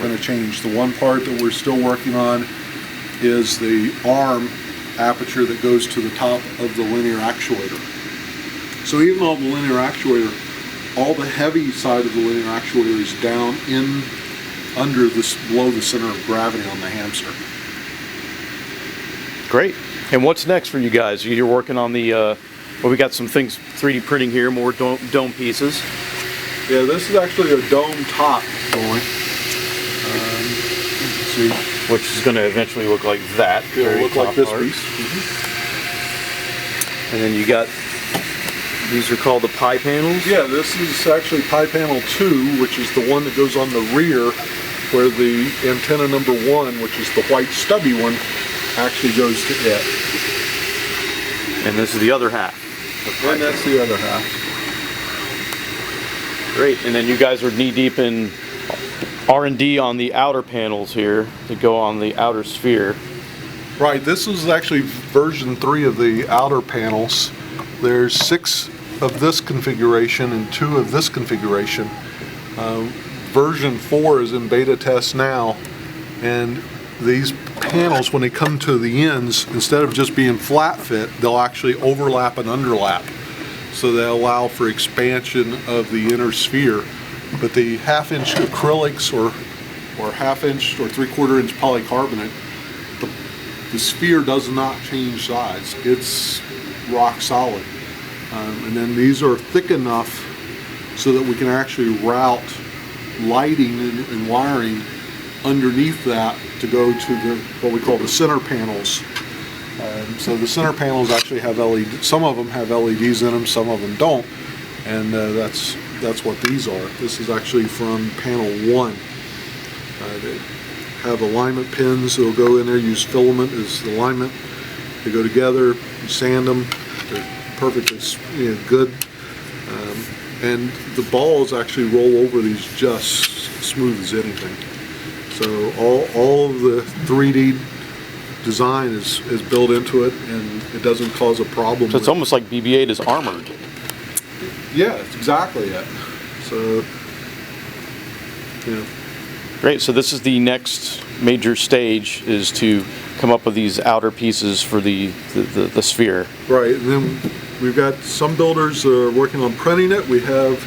going to change. The one part that we're still working on is the arm aperture that goes to the top of the linear actuator. So even though the linear actuator, all the heavy side of the linear actuator is down in under this, below the center of gravity on the hamster. Great. And what's next for you guys? You're working on the, well, we got some things 3D printing here, more dome pieces. Yeah, this is actually a dome top going. Let's see. Which is going to eventually look like that. It'll look like this part. piece. And then you got, these are called the pie panels? Yeah, this is actually pie panel 2, which is the one that goes on the rear, where the antenna number 1, which is the white stubby one, actually goes to it. And this is the other half. And that's the other half. Great. And then you guys are knee deep in R&D on the outer panels here to go on the outer sphere. Right, this is actually version 3 of the outer panels. There's 6 of this configuration and 2 of this configuration. Version 4 is in beta test now, and these panels, when they come to the ends, instead of just being flat fit, they'll actually overlap and underlap. So they allow for expansion of the inner sphere. But the half-inch acrylics or half-inch or 3/4 inch polycarbonate, the sphere does not change size. It's rock solid. And then these are thick enough so that we can actually route lighting and wiring underneath that to go to the what we call the center panels. So the center panels actually have LED. Some of them have LEDs in them, some of them don't, and that's what these are. This is actually from panel 1. They have alignment pins that'll go in there. Use filament as the alignment. They go together. You sand them. They're perfectly good. And the balls actually roll over these just smooth as anything. So all of the 3D design is built into it, and it doesn't cause a problem. So it's almost like BB-8 is armored. Yeah, it's exactly it. So, Great. So this is the next major stage, is to come up with these outer pieces for the sphere. Right. And then we've got some builders that are working on printing it. We have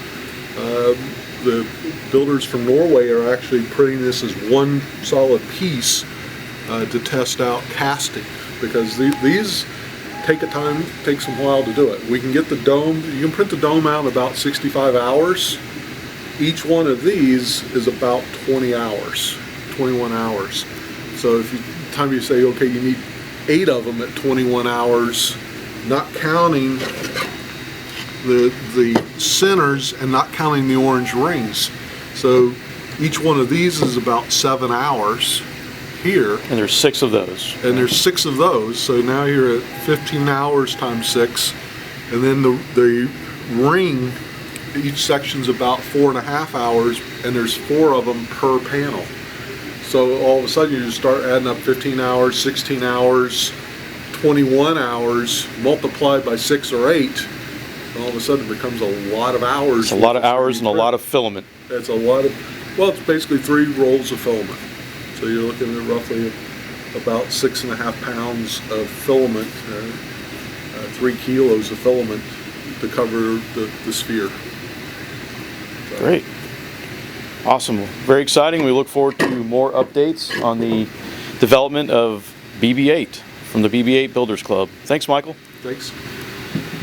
the builders from Norway are actually printing this as one solid piece to test out casting, because these takes a while to do it. We can get the dome, you can print the dome out in about 65 hours. Each one of these is about 20 hours, 21 hours. So if time you say, okay, you need 8 of them at 21 hours, not counting the centers and not counting the orange rings. So each one of these is about 7 hours here. And there's 6 of those. And there's 6 of those. So now you're at 15 hours times 6. And then the ring, each section's about 4.5 hours, and there's 4 of them per panel. So all of a sudden you just start adding up 15 hours, 16 hours, 21 hours, multiplied by 6 or 8. All of a sudden it becomes a lot of hours. It's a lot of hours and a lot of filament. It's a lot of, well, it's basically 3 rolls of filament. So you're looking at roughly about 6.5 pounds of filament, 3 kilos of filament to cover the sphere. So. Great. Awesome. Very exciting. We look forward to more updates on the development of BB-8 from the BB-8 Builders Club. Thanks, Michael. Thanks.